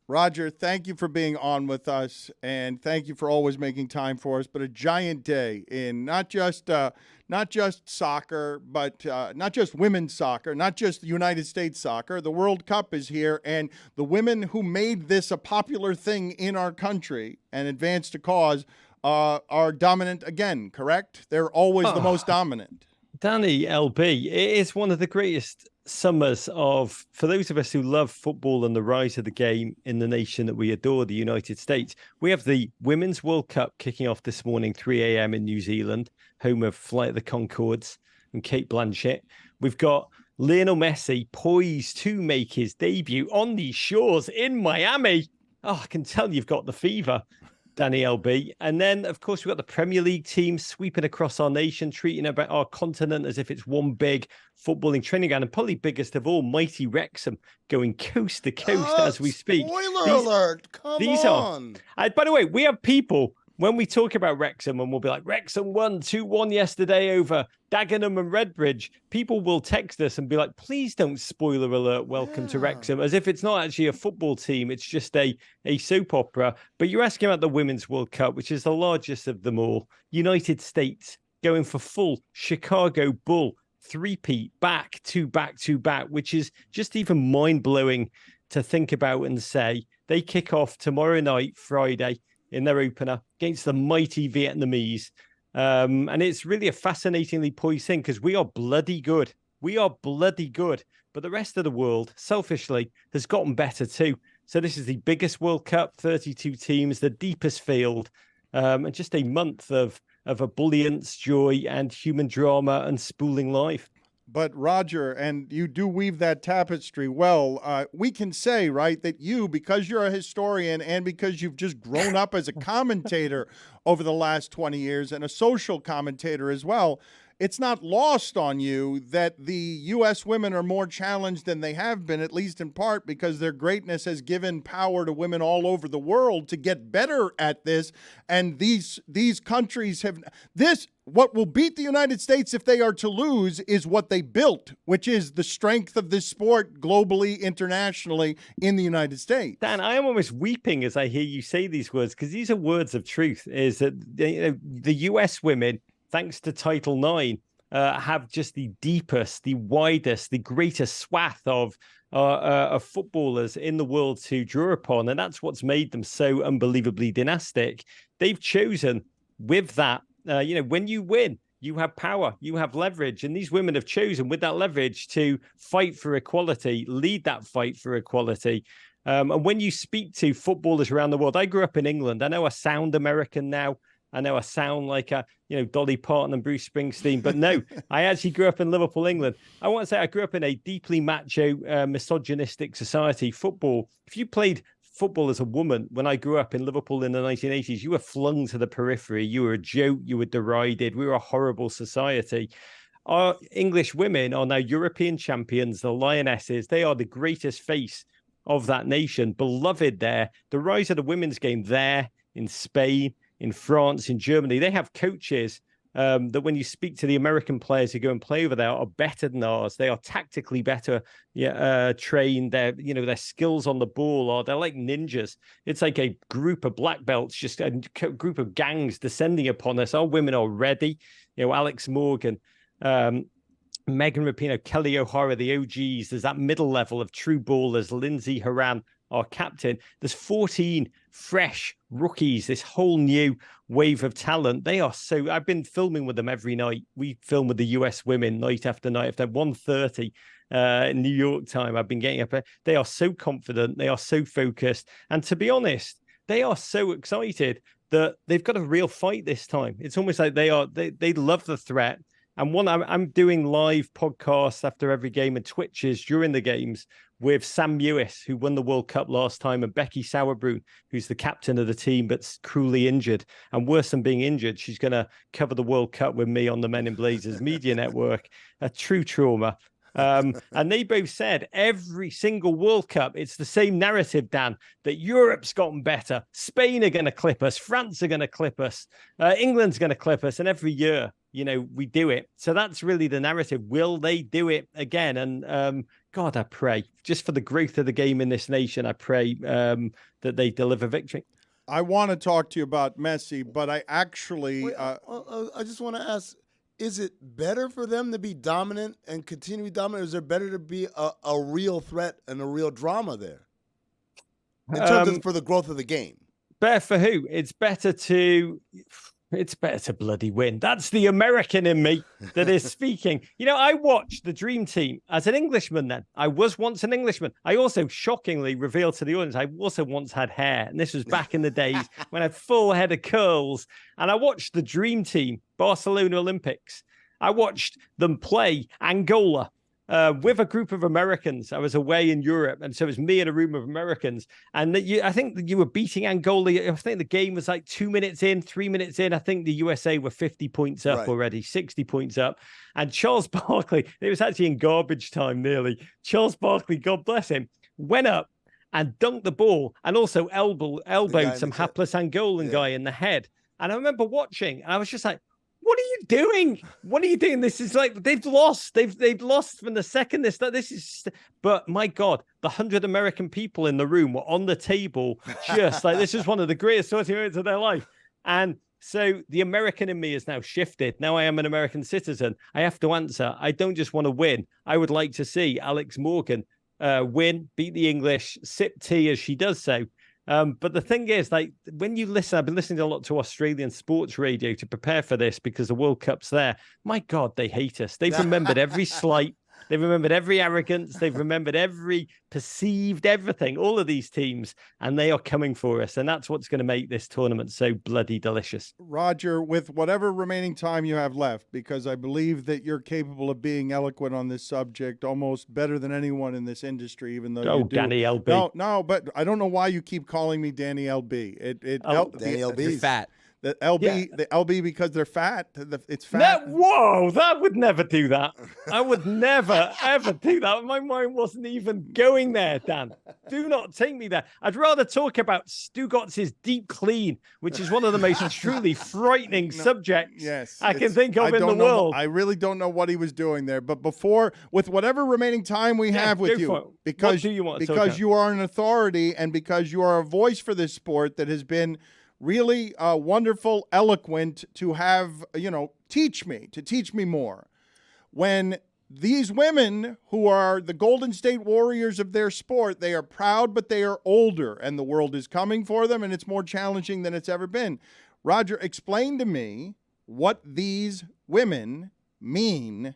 Roger, thank you for being on with us, and thank you for always making time for us. But a giant day in not just soccer, but not just women's soccer, not just the United States soccer. The World Cup is here, and the women who made this a popular thing in our country and advanced a cause are dominant again. Correct? They're always the most dominant. Danny LB, it is one of the greatest summers for those of us who love football and the rise of the game in the nation that we adore, the United States. We have the Women's World Cup kicking off this morning, 3 a.m. in New Zealand, home of Flight of the Conchords and Kate Blanchett. We've got Lionel Messi poised to make his debut on these shores in Miami. Oh, I can tell you've got the fever, Danny LB. And then, of course, we've got the Premier League team sweeping across our nation, treating about our continent as if it's one big footballing training ground. And probably biggest of all, mighty Wrexham going coast to coast as we speak. Spoiler alert! Come on. By the way, we have people, when we talk about Wrexham, and we'll be like, Wrexham won 2-1 yesterday over Dagenham and Redbridge, people will text us and be like, please don't spoiler alert, welcome to Wrexham, as if it's not actually a football team, it's just a soap opera. But you're asking about the Women's World Cup, which is the largest of them all. United States going for full Chicago Bull three-peat, back to back, which is just even mind-blowing to think about and say. They kick off tomorrow night, Friday, in their opener against the mighty Vietnamese. And it's really a fascinatingly poised thing because we are bloody good. We are bloody good. But the rest of the world, selfishly, has gotten better too. So this is the biggest World Cup, 32 teams, the deepest field, and just a month of ebullience, joy, and human drama and spooling life. But Roger, and you do weave that tapestry well, we can say, right, that you, because you're a historian and because you've just grown up as a commentator over the last 20 years and a social commentator as well, it's not lost on you that the U.S. women are more challenged than they have been, at least in part because their greatness has given power to women all over the world to get better at this. And these countries have this. What will beat the United States if they are to lose is what they built, which is the strength of this sport globally, internationally in the United States. Dan, I am almost weeping as I hear you say these words because these are words of truth. Is that the U.S. women, thanks to Title IX, have just the deepest, the widest, the greatest swath of footballers in the world to draw upon. And that's what's made them so unbelievably dynastic. They've chosen with that, when you win, you have power, you have leverage. And these women have chosen with that leverage to fight for equality, lead that fight for equality. And when you speak to footballers around the world, I grew up in England. I know I sound American now. I know I sound like Dolly Parton and Bruce Springsteen, but no, I actually grew up in Liverpool, England. I want to say I grew up in a deeply macho, misogynistic society. Football, if you played football as a woman, when I grew up in Liverpool in the 1980s, you were flung to the periphery. You were a joke. You were derided. We were a horrible society. Our English women are now European champions, the Lionesses. They are the greatest face of that nation, beloved there. The rise of the women's game there in Spain, in France, in Germany, they have coaches that when you speak to the American players who go and play over there are better than ours. They are tactically better trained. Their skills on the ball they're like ninjas. It's like a group of black belts, just a group of gangs descending upon us. Our women are ready. Alex Morgan, Megan Rapinoe, Kelly O'Hara, the OGs. There's that middle level of true ballers, Lindsay Horan, our captain. There's 14 fresh rookies, this whole new wave of talent. They are so, I've been filming with them every night. We film with the US women night after night. After 1:30 in New York time, I've been getting up. They are so confident. They are so focused. And to be honest, they are so excited that they've got a real fight this time. It's almost like they love the threat. And I'm doing live podcasts after every game and Twitches during the games with Sam Mewis, who won the World Cup last time, and Becky Sauerbrunn, who's the captain of the team, but's cruelly injured. And worse than being injured, she's going to cover the World Cup with me on the Men in Blazers media network. A true trauma. And they both said every single World Cup, it's the same narrative, Dan, that Europe's gotten better. Spain are going to clip us. France are going to clip us. England's going to clip us. And every year, we do it. So that's really the narrative. Will they do it again? And God, I pray just for the growth of the game in this nation, I pray that they deliver victory. I want to talk to you about Messi, but I actually... Wait, I just want to ask, is it better for them to be dominant and continue to be dominant, or is it better to be a real threat and a real drama there? In terms of for the growth of the game. Better for who? It's better to bloody win. That's the American in me that is speaking. I watched the Dream Team as an Englishman then. I was once an Englishman. I also shockingly revealed to the audience, I also once had hair. And this was back in the days when I had full head of curls. And I watched the Dream Team, Barcelona Olympics. I watched them play Angola. With a group of Americans. I was away in Europe, and so it was me and a room of Americans. And I think that you were beating Angola. I think the game was like 2 minutes in, 3 minutes in. I think the USA were 50 points up already, 60 points up. And Charles Barkley, it was actually in garbage time nearly. Charles Barkley, God bless him, went up and dunked the ball and also elbowed some hapless Angolan guy in the head. And I remember watching, and I was just like, what are you doing? What are you doing? This is like, they've lost. They've lost from the second but my God, the 100 American people in the room were on the table, just like, this is one of the greatest sporting moments of their life. And so the American in me has now shifted. Now I am an American citizen. I have to answer. I don't just want to win. I would like to see Alex Morgan win, beat the English, sip tea as she does so. But the thing is, like, when you listen, I've been listening a lot to Australian sports radio to prepare for this because the World Cup's there. My God, they hate us. They've remembered every slight. They've remembered every arrogance. They've remembered every perceived everything, all of these teams, and they are coming for us. And that's what's going to make this tournament so bloody delicious. Roger, with whatever remaining time you have left, because I believe that you're capable of being eloquent on this subject almost better than anyone in this industry, even though you do. Danny LB. No, but I don't know why you keep calling me Danny LB. Danny LB. You're fat. The LB because they're fat. It's fat. Whoa, that would never do that. I would never, ever do that. My mind wasn't even going there, Dan. Do not take me there. I'd rather talk about Stugotz's deep clean, which is one of the most truly frightening subjects I can think of in the world. I really don't know what he was doing there. But with whatever remaining time we have with you, because you are an authority and because you are a voice for this sport that has been really wonderful, eloquent to have, teach me more. When these women who are the Golden State Warriors of their sport, they are proud, but they are older, and the world is coming for them, and it's more challenging than it's ever been. Roger, explain to me what these women mean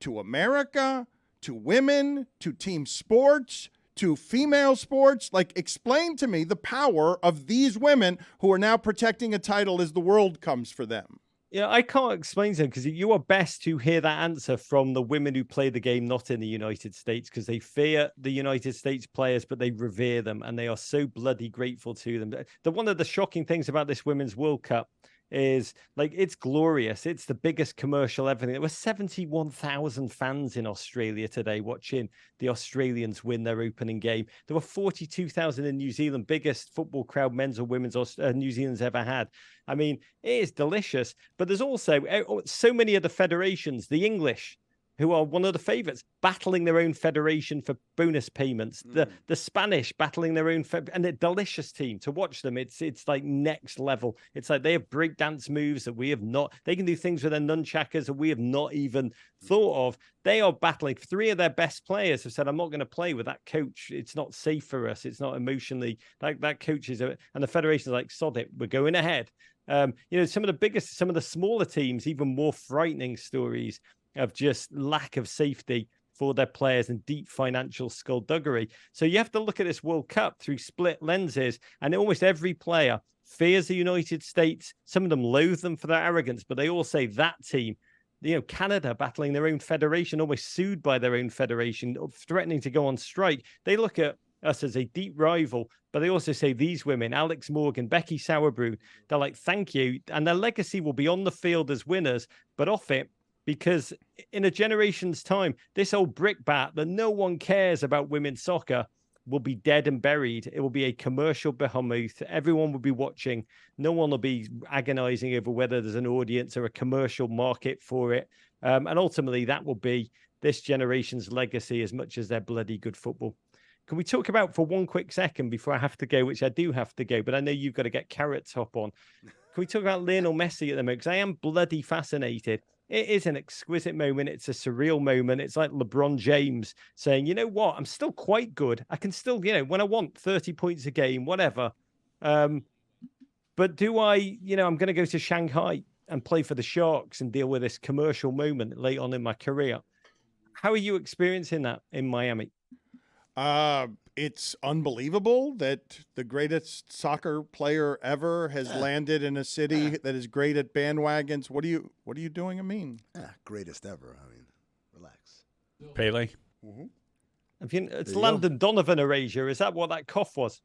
to America, to women, to team sports, to female sports. Like, explain to me the power of these women who are now protecting a title as the world comes for them. Yeah, I can't explain to them because you are best to hear that answer from the women who play the game not in the United States, because they fear the United States players, but they revere them and they are so bloody grateful to them. One of the shocking things about this Women's World Cup is, like, it's glorious. It's the biggest commercial ever. There were 71,000 fans in Australia today watching the Australians win their opening game. There were 42,000 in New Zealand, biggest football crowd, men's or women's, New Zealand's ever had. I mean, it is delicious, but there's also so many of the federations, the English, who are one of the favorites, battling their own federation for bonus payments. The Spanish battling their own, and a delicious team to watch them. It's like next level. It's like they have breakdance moves that we have not. They can do things with their nunchakas that we have not even thought of. They are battling. 3 of their best players have said, "I'm not going to play with that coach. It's not safe for us. It's not emotionally like that coach is." And the federation's like, "Sod it, we're going ahead." Some of the smaller teams, even more frightening stories of just lack of safety for their players and deep financial skullduggery. So you have to look at this World Cup through split lenses, and almost every player fears the United States. Some of them loathe them for their arrogance, but they all say that team, Canada battling their own federation, almost sued by their own federation, threatening to go on strike. They look at us as a deep rival, but they also say these women, Alex Morgan, Becky Sauerbrunn, they're like, thank you. And their legacy will be on the field as winners, but off it, because in a generation's time, this old brickbat that no one cares about women's soccer, will be dead and buried. It will be a commercial behemoth. Everyone will be watching. No one will be agonizing over whether there's an audience or a commercial market for it. And ultimately, that will be this generation's legacy as much as their bloody good football. Can we talk about for one quick second before I have to go, which I do have to go, but I know you've got to get Carrot Top on. Can we talk about Lionel Messi at the moment? Because I am bloody fascinated. It is an exquisite moment. It's a surreal moment. It's like LeBron James saying, you know what? I'm still quite good. I can still, when I want 30 points a game, whatever. But do I, I'm going to go to Shanghai and play for the Sharks and deal with this commercial moment late on in my career. How are you experiencing that in Miami? It's unbelievable that the greatest soccer player ever has landed in a city that is great at bandwagons. What are you doing? I mean, greatest ever. I mean, relax. Pele. Mm-hmm. It's Landon Donovan erasure. Is that what that cough was?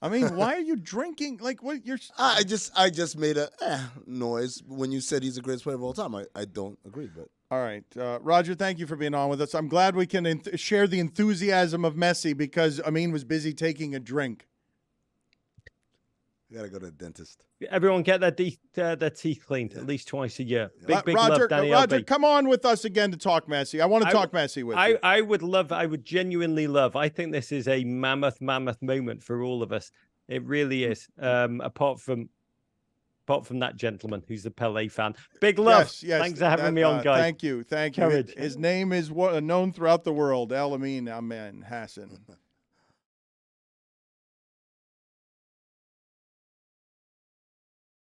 I mean, why are you drinking? Like, what you're? I just made a noise when you said he's the greatest player of all time. I don't agree, but. All right. Roger, thank you for being on with us. I'm glad we can share the enthusiasm of Messi because Amin was busy taking a drink. You got to go to the dentist. Everyone get their teeth cleaned at least twice a year. Big Roger, love, Danny Roger, LB. come on with us again to talk Messi. I want to talk Messi with you. I would genuinely love. I think this is a mammoth moment for all of us. It really is. Apart from that gentleman who's the Pele fan. Big love. Yes. Thanks for having me on, guys. Thank you. Courage. His name is known throughout the world. El Amin Hassan.